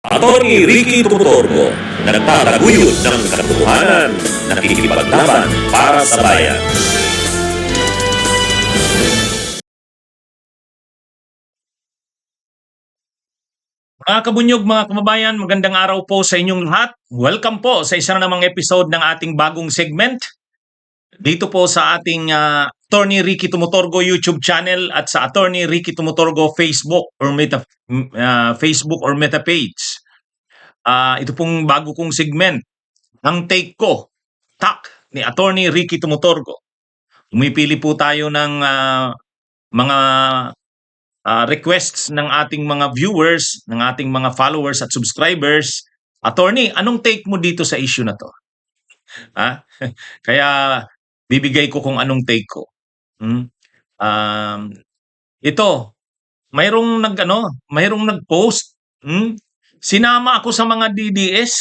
Attorney Ricky Tumutorgo, nagtataguyod ng katotohanan, nakikipaglaban para sa bayan. Mga kabunyog, mga kababayan, magandang araw po sa inyong lahat. Welcome po sa isa na namang episode ng ating bagong segment. Dito po sa ating Attorney Ricky Tumutorgo YouTube channel at sa Attorney Ricky Tumutorgo Facebook or Meta page. Ito pong bago kong segment, ang take ko, tak ni Attorney Ricky Tumutorgo. Umipili po tayo ng mga requests ng ating mga viewers, ng ating mga followers at subscribers. Attorney, anong take mo dito sa issue na to? Kaya bibigay ko kung anong take ko. Ito, mayroong nag-post. Sinama ako sa mga DDS.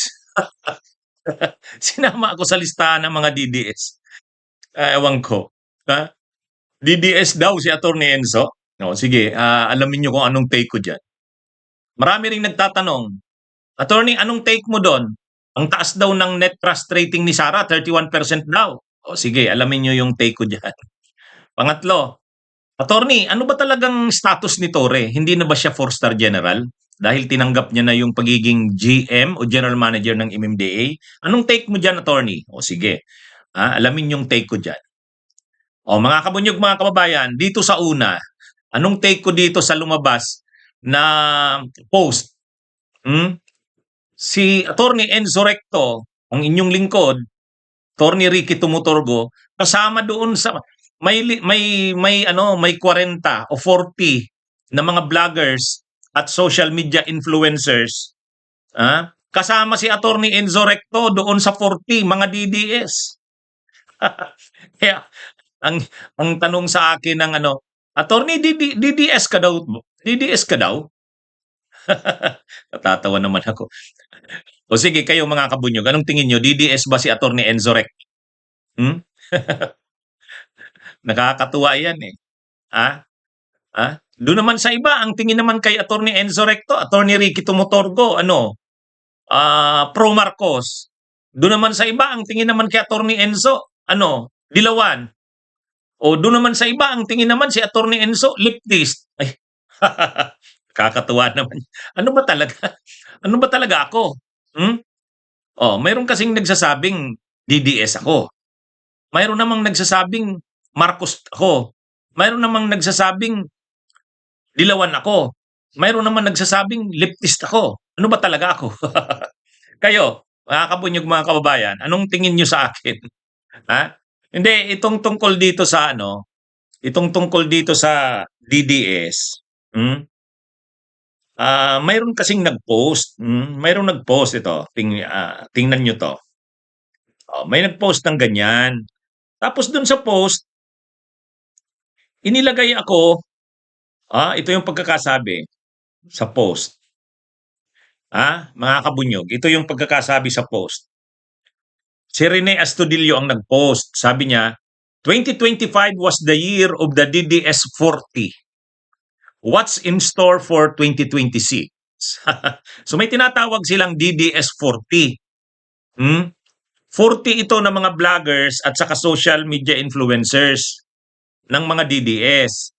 Sinama ako sa listahan ng mga DDS. Ewan ko. DDS daw si Attorney Enzo. No, sige, alamin nyo kung anong take ko dyan. Marami ring nagtatanong, Attorney, anong take mo doon? Ang taas daw ng net trust rating ni Sara, 31% daw. O sige, alamin nyo yung take ko dyan. Pangatlo, Attorney, ano ba talagang status ni Torre? Hindi na ba siya 4-star general? Dahil tinanggap niya na yung pagiging GM o General Manager ng MMDA. Anong take mo dyan, Attorney? O sige, alamin yung take ko dyan. O mga kabunyog, mga kababayan, dito sa una, anong take ko dito sa lumabas na post? Si Attorney Enzo Recto, ang inyong lingkod, Attorney Ricky Tumutorgo, kasama doon sa may 40 o 40 na mga vloggers at social media influencers. Kasama si Attorney Enzo Recto doon sa 40 mga DDS. Kaya ang tanong sa akin ng Attorney, DDS ka daw? DDS ka daw? Natatawa naman ako. O sige, kayo mga kabunyog, anong tingin nyo? DDS ba si Attorney Enzo Recto? Nakakatuwa yan eh. Doon naman sa iba, ang tingin naman kay Attorney Enzo Recto, Attorney Ricky Tumutorgo, pro Marcos. Doon naman sa iba, ang tingin naman kay Attorney Enzo, Dilawan. O doon naman sa iba, ang tingin naman si Attorney Enzo, leftist. Ay, kakatuwa naman. Ano ba talaga? Ano ba talaga ako? Mayroon kasing nagsasabing DDS ako. Mayroon namang nagsasabing Marcos ako. Mayroon namang nagsasabing Dilawan ako. Mayroon namang nagsasabing leftist ako. Ano ba talaga ako? Kayo, mga kabunyog, mga kababayan, anong tingin nyo sa akin? Hindi, itong tungkol dito sa DDS. Mayroon kasing nag-post. Mayroong nag-post ito. Tingnan nyo to. May nag-post ng ganyan. Tapos dun sa post, inilagay ako, ito yung pagkakasabi sa post. Mga kabunyog, ito yung pagkakasabi sa post. Si Rene Astudillo ang nag-post. Sabi niya, 2025 was the year of the DDS 40. What's in store for 2026? So may tinatawag silang DDS 40. 40 ito ng mga vloggers at saka social media influencers ng mga DDS.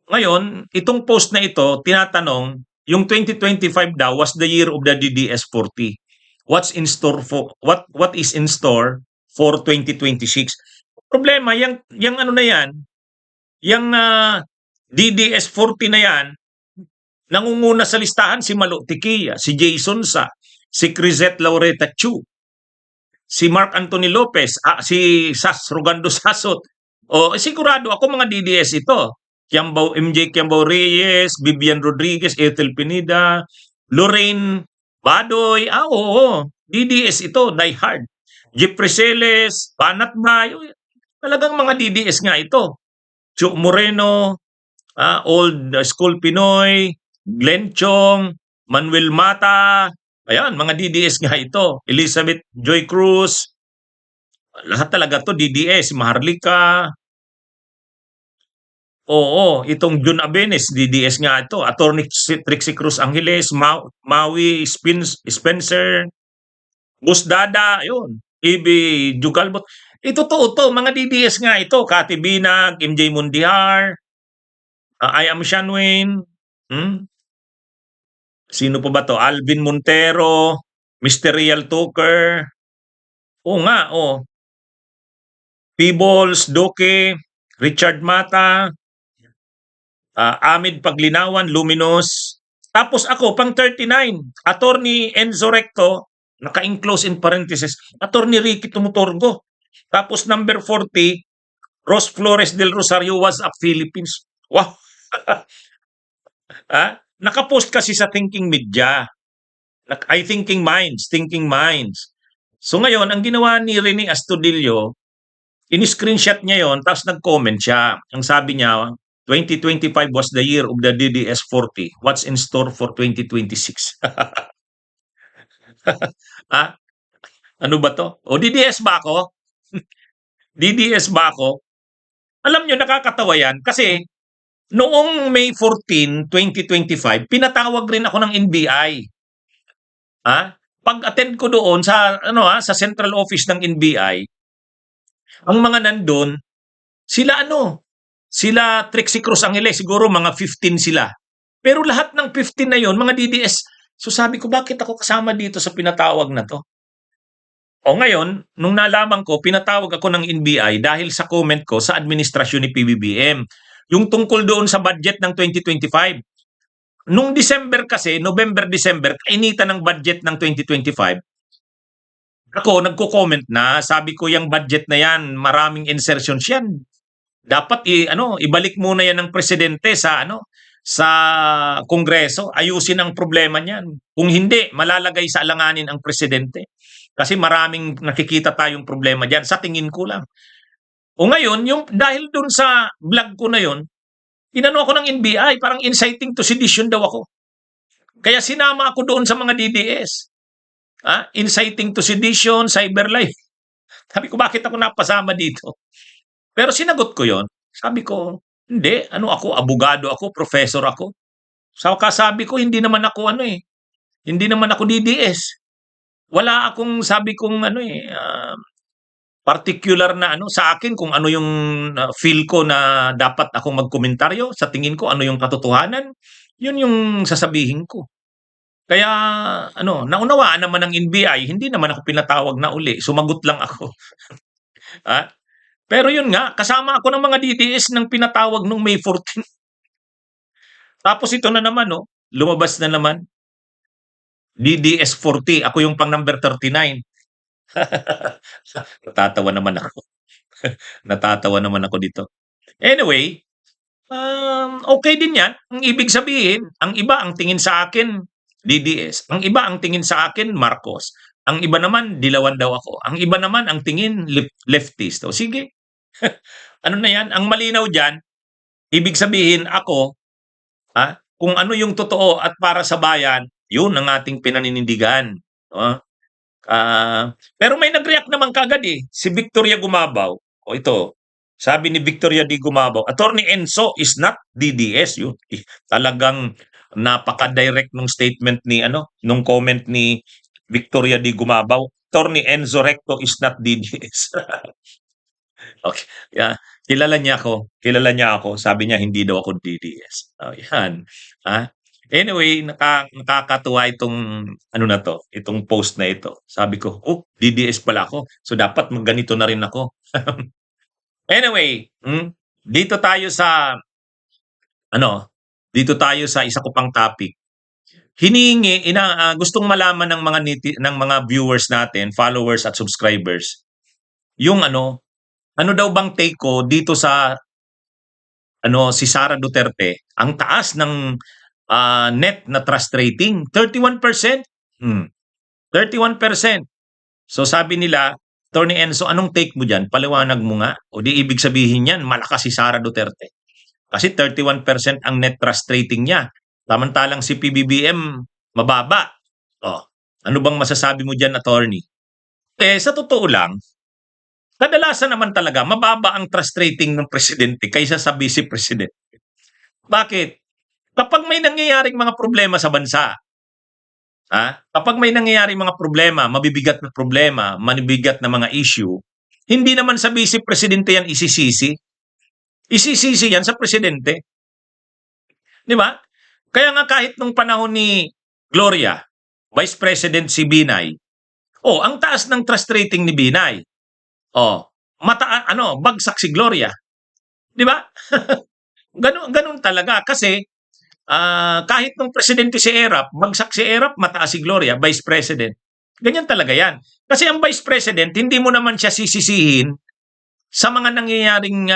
Ngayon, itong post na ito, tinatanong, yung 2025 daw was the year of the DDS 40. What is in store for 2026? Problema, yung DDS 40 na yan, nangunguna sa listahan si Malo Tiquia, si Jason Sa, si Crisette Laureta Chu, si Mark Anthony Lopez, si Sas Rogando Sasot. Sigurado ako mga DDS ito. MJ Kiambao Reyes, Vivian Rodriguez, Ethel Pineda, Lorraine Badoy. Oo. DDS ito, die hard. Jeffrey Celes, Banat Bayo. Talagang mga DDS nga ito. Chuk Moreno, Old School Pinoy, Glenn Chong, Manuel Mata. Ayan, mga DDS nga ito. Elizabeth Joy Cruz. Lahat talaga to DDS. Maharlika. Oo, itong Jun Abenes, DDS nga ito. Attorney Trixie Cruz Angeles, Maui Spencer, Busdada, yun. EB Jugalbot. Totoo to, mga DDS nga ito. Kati Binag, MJ Mundiar, I am Shanwin, hmm? Sino pa ba to? Alvin Montero, Mr. Real Tucker. Oo nga, oh. Peebles, Doke, Richard Mata, Amid Paglinawan, Luminous. Tapos ako, pang 39, Attorney Enzo Recto, naka-enclose in parenthesis, Attorney Ricky Tumutorgo. Tapos number 40, Ros Flores del Rosario, What's Up Philippines. Wow! Nakapost kasi sa Thinking Media. I Thinking Minds, Thinking Minds. So ngayon, ang ginawa ni Rene Astudillo, in-screenshot niya yon, tapos nag-comment siya. Ang sabi niya, 2025 was the year of the DDS 40. What's in store for 2026? ah, ano ba to? O DDS ba ako? DDS ba ako? Alam nyo, nakakatawa yan kasi noong May 14, 2025, pinatawag rin ako ng NBI. Pag-attend ko doon sa sa central office ng NBI, ang mga nandun, sila Trixie Cruz Angeles, siguro mga 15 sila. Pero lahat ng 15 na yon, mga DDS. So sabi ko, bakit ako kasama dito sa pinatawag na to? O ngayon, nung nalaman ko, pinatawag ako ng NBI dahil sa comment ko sa administrasyon ni PBBM. Yung tungkol doon sa budget ng 2025. Nung December kasi, November-December, kainitan ng budget ng 2025. Ako, nagko-comment na, sabi ko yung budget na yan, maraming insertions yan. Dapat ibalik muna yan ng presidente sa Kongreso, ayusin ang problema niyan. Kung hindi, malalagay sa alanganin ang presidente. Kasi maraming nakikita tayong problema diyan sa tingin ko lang. O ngayon, dahil dun sa vlog ko na yon, inano ako ng NBI, parang inciting to sedition daw ako. Kaya sinama ako doon sa mga DDS. Inciting to sedition, cyberlife. Sabi ko, bakit ako napasama dito? Pero sinagot ko yon. Sabi ko, hindi, ako, abogado ako, professor ako. So kasabi ko, hindi naman ako hindi naman ako DDS. Wala akong sabi kong particular na sa akin kung ano yung feel ko na dapat akong magkomentaryo, sa tingin ko ano yung katotohanan, yun yung sasabihin ko. Kaya naunawaan naman ng NBI, hindi naman ako pinatawag na uli, sumagot lang ako. Pero yun nga, kasama ako ng mga DDS ng pinatawag nung May 14. Tapos ito na naman, lumabas na naman. DDS 40, ako yung pang number 39. Natatawa naman ako. Natatawa naman ako dito. Anyway, okay din yan. Ang ibig sabihin, ang iba ang tingin sa akin, DDS. Ang iba ang tingin sa akin, Marcos. Ang iba naman, dilawan daw ako. Ang iba naman, ang tingin, leftist. O sige. Ano na yan? Ang malinaw dyan, ibig sabihin ako, kung ano yung totoo at para sa bayan, yun ang ating pinaninindigan. Pero may nag-react naman kagad si Victoria Gumabaw. O ito, sabi ni Victoria D. Gumabaw, Attorney Enzo is not DDS. Yun. Talagang napaka-direct nung statement nung comment ni Victoria D. Gumabaw. Attorney Enzo Recto is not DDS. Okay. Yeah. Kilala niya ako. Sabi niya hindi daw ako DDS. Yan. Anyway, nakakatuwa itong na to, itong post na ito. Sabi ko, DDS pala ako. So dapat magganito na rin ako. Anyway, dito tayo sa isa ko pang topic. Hinihingi gustong malaman ng mga viewers natin, followers at subscribers, yung ano daw bang take ko dito sa si Sara Duterte, ang taas ng net na trust rating, 31%. 31%. So sabi nila, Attorney Enzo, anong take mo dyan? Paliwanag mo nga. O di ibig sabihin yan, malakas si Sara Duterte. Kasi 31% ang net trust rating niya. Samantalang si PBBM, mababa. Ano bang masasabi mo dyan, Attorney? Sa totoo lang, kadalasan naman talaga mababa ang trust rating ng presidente kaysa sa vice president. Bakit? Kapag may nangyayaring mga problema sa bansa, kapag may nangyayaring mga problema, mabibigat na mga issue, hindi naman sa vice presidente yan isisisi. Isisisi yan sa presidente. Di ba? Kaya nga kahit nung panahon ni Gloria, Vice President si Binay, ang taas ng trust rating ni Binay. Bagsak si Gloria. Di ba? Ganun talaga kasi kahit nung presidente si Erap, bagsak si Erap, mataas si Gloria, Vice President. Ganyan talaga yan. Kasi ang Vice President, hindi mo naman siya sisisihin sa mga nangyayaring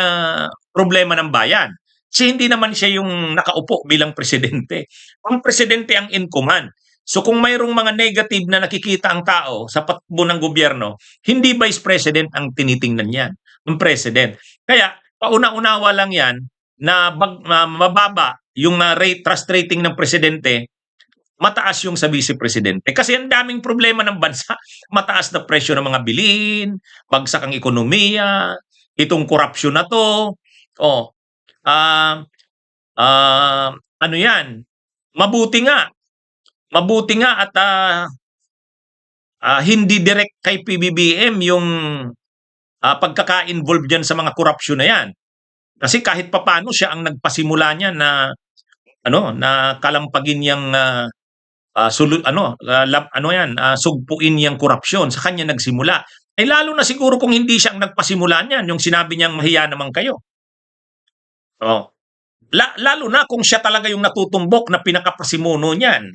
problema ng bayan. Kasi hindi naman siya yung nakaupo bilang presidente. Ang presidente ang in command. So kung mayroong mga negative na nakikita ang tao sa patakbo ng gobyerno, hindi vice president ang tinitingnan yan, ang president. Kaya pauna-unawa lang yan na mababa yung trust rating ng presidente, mataas yung sa vice presidente. Kasi ang daming problema ng bansa, mataas na presyo ng mga bilihin, bagsak ang ekonomiya, itong korupsyon na to, ano yan, mabuti nga at hindi direct kay PBBM yung pagkaka-involve dyan sa mga korupsyon na yan. Kasi kahit papano siya ang nagpasimula niya na kalampagin yang sugpuin yang korupsyon, sa kanya nagsimula. Eh lalo na siguro kung hindi siya ang nagpasimula niyan, yung sinabi niyang mahiya naman kayo. Lalo na kung siya talaga yung natutumbok na pinakapasimuno niyan.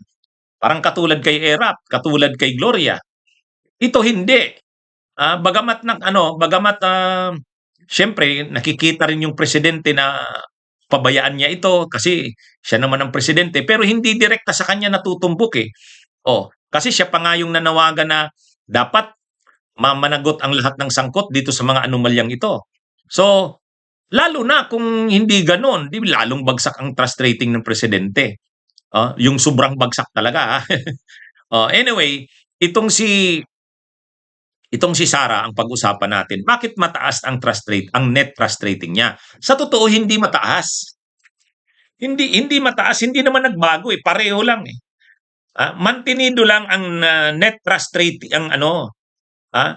Parang katulad kay Erap, katulad kay Gloria. Ito hindi. Siyempre nakikita rin yung presidente na pabayaan niya ito kasi siya naman ang presidente, pero hindi direkta sa kanya natutumbok eh. Kasi siya pa nga yung nanawagan na dapat mamanagot ang lahat ng sangkot dito sa mga anomalyang ito. So, lalo na kung hindi ganon, di lalong bagsak ang trust rating ng presidente. Yung sobrang bagsak talaga. Anyway, itong si Sara ang pag-usapan natin. Bakit mataas ang net trust rating niya? Sa totoo hindi mataas. Hindi mataas, hindi naman nagbago eh, pareho lang eh. Mantenido lang ang net trust rating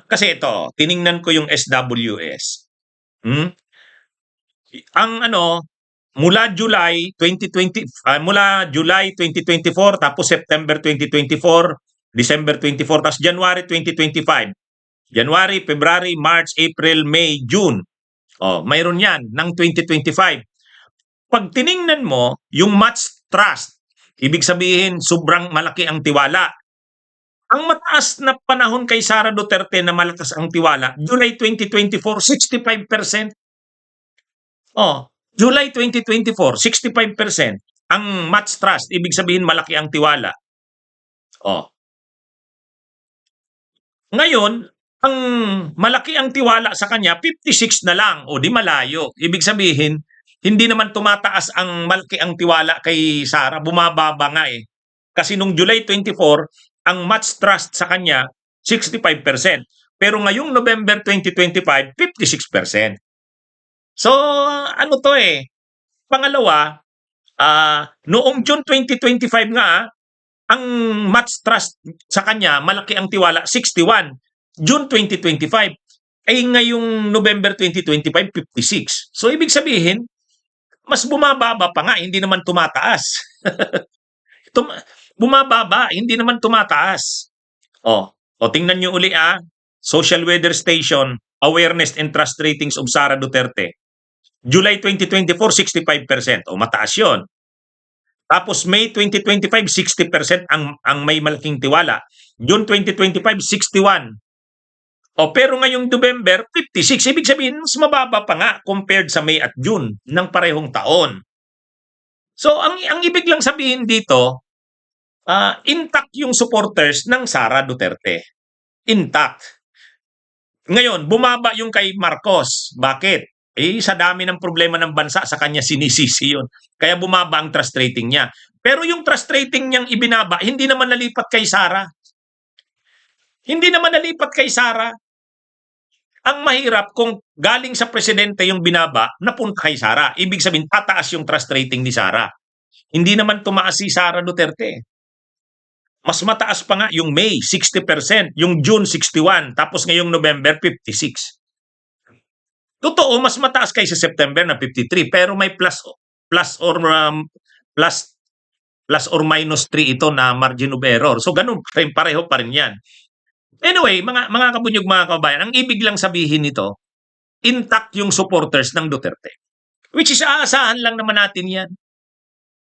kasi ito, tiningnan ko yung SWS. Mula July 2024 tapos September 2024, December 24 tapos January 2025. January, February, March, April, May, June. Mayroon yan ng 2025. Pag tiningnan mo yung match trust, ibig sabihin sobrang malaki ang tiwala. Ang mataas na panahon kay Sara Duterte na malakas ang tiwala, July 2024, 65%. July 2024, 65%. Ang match trust, ibig sabihin malaki ang tiwala. Ngayon, ang malaki ang tiwala sa kanya, 56 na lang. Di malayo. Ibig sabihin, hindi naman tumataas ang malaki ang tiwala kay Sara. Bumababa nga eh. Kasi nung July 24, ang match trust sa kanya, 65%. Pero ngayong November 2025, 56%. So, Pangalawa, noong June 2025 nga, ang match trust sa kanya, malaki ang tiwala, 61. June 2025. Ay ngayong November 2025, 56. So, ibig sabihin, mas bumababa pa nga, hindi naman tumataas. Bumababa, hindi naman tumataas. Tingnan nyo uli Social Weather Station, Awareness and Trust Ratings of Sara Duterte. July 2024, 65%. Mataas yun. Tapos May 2025, 60% ang may malaking tiwala. June 2025, 61. Pero ngayong November, 56. Ibig sabihin, mas mababa pa nga compared sa May at June ng parehong taon. So, ang ibig lang sabihin dito, intact yung supporters ng Sara Duterte. Intact. Ngayon, bumaba yung kay Marcos. Bakit? Sa dami ng problema ng bansa, sa kanya sinisisi yun. Kaya bumaba ang trust rating niya. Pero yung trust rating niyang ibinaba, hindi naman nalipat kay Sara. Hindi naman nalipat kay Sara. Ang mahirap kung galing sa presidente yung binaba, napunta kay Sara. Ibig sabihin, tataas yung trust rating ni Sara. Hindi naman tumaas si Sara Duterte. Mas mataas pa nga yung May, 60%, yung June, 61%, tapos ngayong November, 56%. Totoo, mas mataas kaysa September na 53, pero may plus or plus plus or minus 3 ito na margin of error. So ganun pa rin, pareho pa rin 'yan. Anyway, mga kabunyog, mga kabayan, ang ibig lang sabihin nito, intact yung supporters ng Duterte. Which is aasahan lang naman natin 'yan.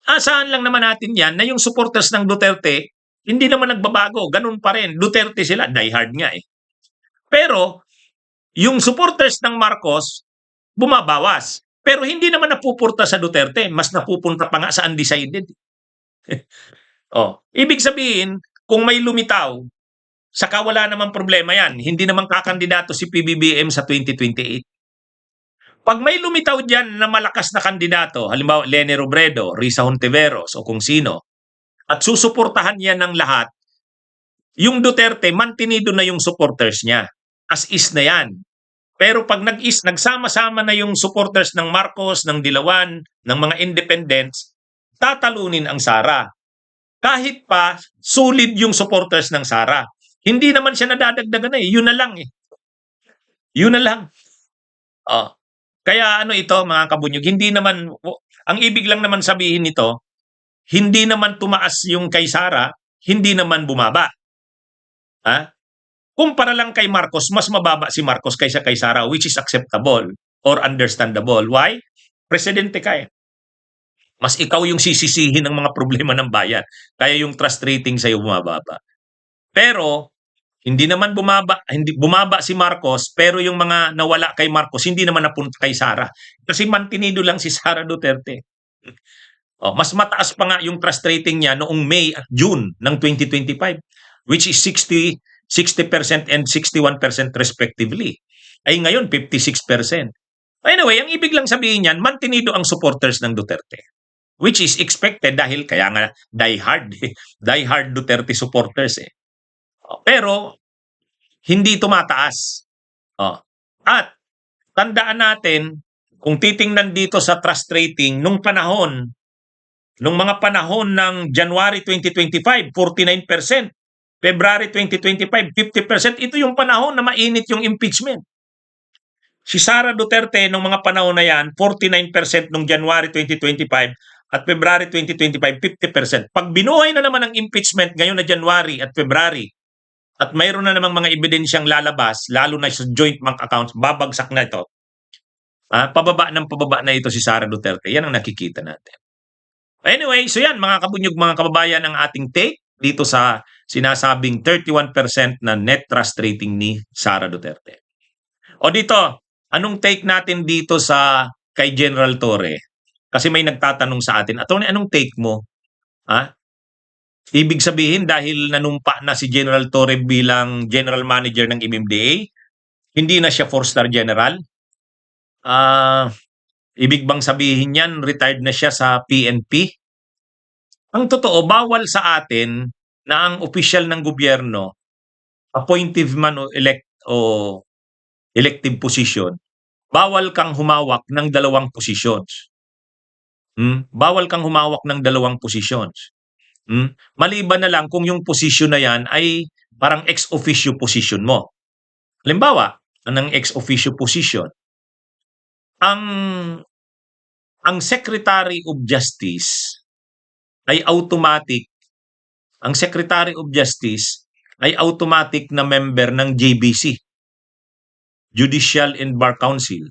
Aasahan lang naman natin 'yan na yung supporters ng Duterte hindi naman nagbabago, ganun pa rin. Duterte sila, diehard nga eh. Pero yung supporters ng Marcos, bumabawas. Pero hindi naman napupunta sa Duterte, mas napupunta pa nga sa undecided. Ibig sabihin, kung may lumitaw, saka wala namang problema yan. Hindi naman kakandidato si PBBM sa 2028. Pag may lumitaw dyan na malakas na kandidato, halimbawa Leni Robredo, Risa Hontiveros o kung sino, at susuportahan yan ng lahat, yung Duterte, mantinido na yung supporters niya. As is na yan. Pero pag nagsama-sama na yung supporters ng Marcos, ng Dilawan, ng mga independents, tatalunin ang Sara. Kahit pa solid yung supporters ng Sara. Hindi naman siya nadadagdagan eh. Yun na lang eh. Yun na lang. Kaya ito mga kabunyog, hindi naman, ang ibig lang naman sabihin nito, hindi naman tumaas yung kay Sara, hindi naman bumaba. Kumpara lang kay Marcos, mas mababa si Marcos kaysa kay Sara, which is acceptable or understandable. Why? Presidente ka eh. Mas ikaw yung sisisihin ng mga problema ng bayan. Kaya yung trust rating sa'yo bumababa. Pero, hindi naman bumaba si Marcos, pero yung mga nawala kay Marcos, hindi naman napunta kay Sara. Kasi mantinido lang si Sara Duterte. Mas mataas pa nga yung trust rating niya noong May at June ng 2025, which is 60% and 61% respectively. Ay ngayon, 56%. Anyway, ang ibig lang sabihin niyan, mantinido ang supporters ng Duterte. Which is expected dahil kaya nga diehard Duterte supporters eh. Pero, hindi tumataas. At, tandaan natin, kung titingnan dito sa trust rating, nung mga panahon ng January 2025, 49%. February 2025, 50%. Ito yung panahon na mainit yung impeachment. Si Sara Duterte nung mga panahon na yan, 49% nung January 2025 at February 2025, 50%. Pag binuhay na naman ang impeachment ngayon na January at February at mayroon na namang mga ebidensyang lalabas, lalo na sa joint bank accounts, babagsak na ito. Pababa na ito si Sara Duterte. Yan ang nakikita natin. Anyway, so yan mga kabunyog, mga kababayan, ang ating take dito sa sinasabing 31% na net trust rating ni Sara Duterte. O dito, anong take natin dito sa kay General Torre? Kasi may nagtatanong sa atin, Atty, anong take mo? Ibig sabihin dahil nanumpa na si General Torre bilang General Manager ng MMDA, hindi na siya 4-star general? Ibig bang sabihin yan, retired na siya sa PNP? Ang totoo, bawal sa atin na ang opisyal ng gobyerno, appointive man o elective position, bawal kang humawak ng dalawang positions. Bawal kang humawak ng dalawang positions. Maliban na lang kung yung position na yan ay parang ex officio position mo. Halimbawa, anong ex officio position? Ang Secretary of Justice ay automatic, ang Secretary of Justice ay automatic na member ng JBC, Judicial and Bar Council.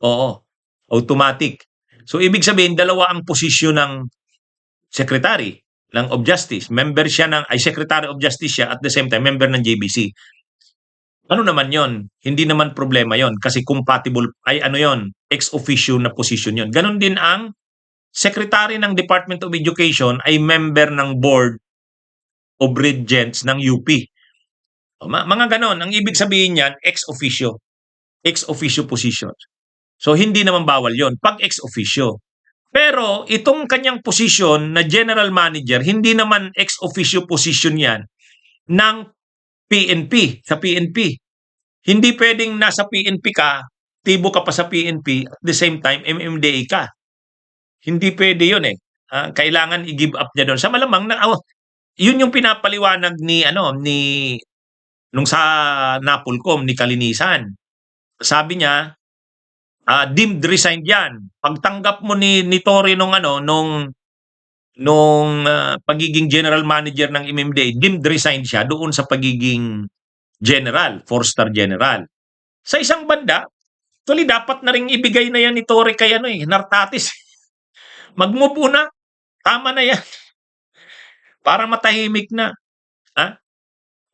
Oo, automatic. So ibig sabihin, dalawa ang posisyon ng Secretary of Justice. Member siya Secretary of Justice siya at the same time member ng JBC. Ano naman yon? Hindi naman problema yon kasi compatible ex officio na position yon. Ganon din ang Secretary ng Department of Education ay member ng Board of Regents ng UP. Mga ganon. Ang ibig sabihin niyan, ex officio. Ex officio position. So hindi naman bawal yon pag ex officio. Pero itong kanyang position na General Manager, hindi naman ex officio position yan ng PNP, sa PNP. Hindi pwedeng nasa PNP ka, aktibo ka pa sa PNP, at the same time, MMDA ka. Hindi pwede yun eh. Kailangan i-give up niya doon. Sa malamang, yun yung pinapaliwanag ni, nung sa Napolcom, ni Kalinisan. Sabi niya, deemed resigned yan. Pagtanggap mo ni Torre nung pagiging general manager ng MMDA, deemed resigned siya doon sa pagiging general, 4-star general. Sa isang banda, actually dapat na ring ibigay na yan ni Torre kay Nartatis. Mag-move na. Tama na yan. Para matahimik na.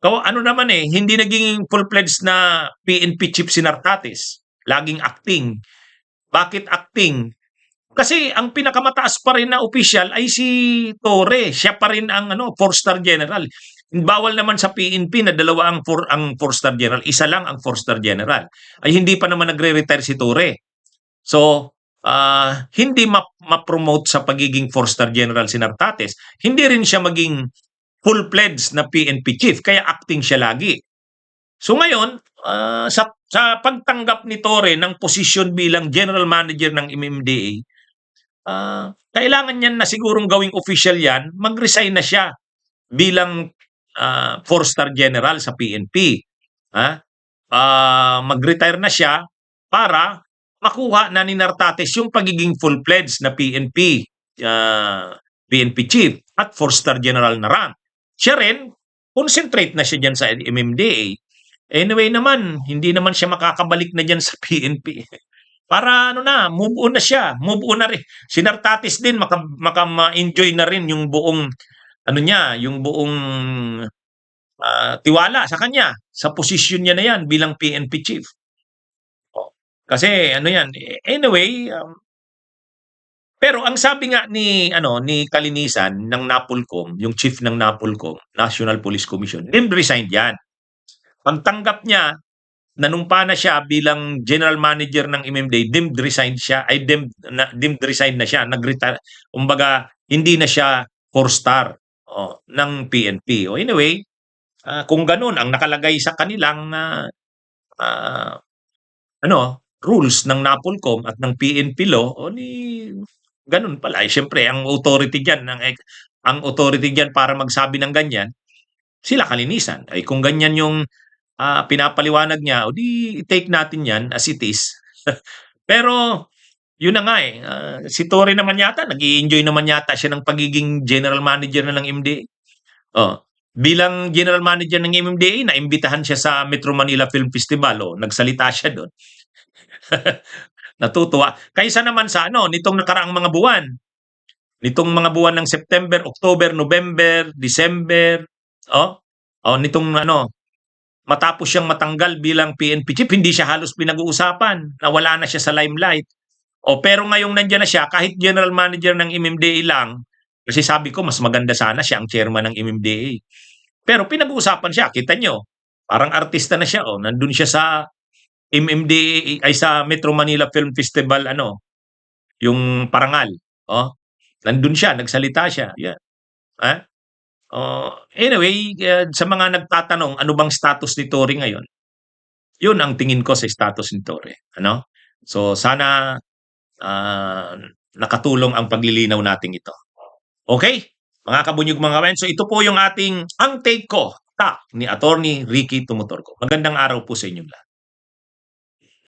Ano naman hindi naging full-fledged na PNP chief si Nartatis. Laging acting. Bakit acting? Kasi ang pinakamataas pa rin na official ay si Torre. Siya pa rin ang 4-star general. Bawal naman sa PNP na dalawa ang 4-star general. Isa lang ang 4-star general. Ay hindi pa naman nagre-retire si Torre. So, hindi ma-promote sa pagiging 4-star general si Nartatis. Hindi rin siya maging full-fledged na PNP chief. Kaya acting siya lagi. So ngayon, sa pagtanggap ni Torre ng posisyon bilang general manager ng MMDA, kailangan niyan na sigurong gawing official yan, mag-resign na siya bilang 4-star general sa PNP. Mag-retire na siya para makuha na ni Nartatis yung pagiging full-fledged na PNP chief at 4-star general na rank. Siya rin, concentrate na siya dyan sa MMDA. Anyway naman, hindi naman siya makakabalik na dyan sa PNP. Para move on na siya. Move on na rin. Si Nartatis din, ma-enjoy na rin yung buong, yung buong tiwala sa kanya. Sa posisyon niya na yan bilang PNP chief. Kasi anyway, pero ang sabi nga ni Kalinisan ng Napolcom, yung chief ng Napolcom, National Police Commission, deemed resigned yan. Pagtanggap niya, nanumpa na siya bilang general manager ng MMDA, deemed resigned na siya, nag-retire. Kumbaga, hindi na siya 4-star ng PNP. Anyway, kung ganun ang nakalagay sa kanilang rules ng Napolcom at ng PNP law, ganun pala. Siyempre, ang authority diyan para magsabi ng ganyan, sila Kalinisan. Ay kung ganyan yung pinapaliwanag niya, take natin yan as it is. Pero yun na nga si Torre naman yata, nag-i-enjoy naman yata siya ng pagiging general manager na ng MMDA. Bilang general manager ng MMDA, naimbitahan siya sa Metro Manila Film Festival. Nagsalita siya doon. Natutuwa. Kaysa naman sa nitong nakaraang mga buwan. Nitong mga buwan ng September, October, November, December, nitong matapos siyang matanggal bilang PNP chief, hindi siya halos pinag-uusapan. Nawala na siya sa limelight. Pero ngayong nandiyan na siya, kahit general manager ng MMDA lang, kasi sabi ko, mas maganda sana siya ang chairman ng MMDA. Pero pinag-uusapan siya, kita nyo, parang artista na siya. Nandun siya sa MMDA, ay sa Metro Manila Film Festival, yung parangal. Nandun siya, nagsalita siya. Yeah. Anyway, sa mga nagtatanong, ano bang status ni Torre ngayon? Yun ang tingin ko sa status ni Torre. So, sana nakatulong ang paglilinaw natin ito. Okay? Mga kabunyog mga kawen. So, ito po yung ang take ko ni Attorney Ricky Tumutorco. Magandang araw po sa inyong lahat.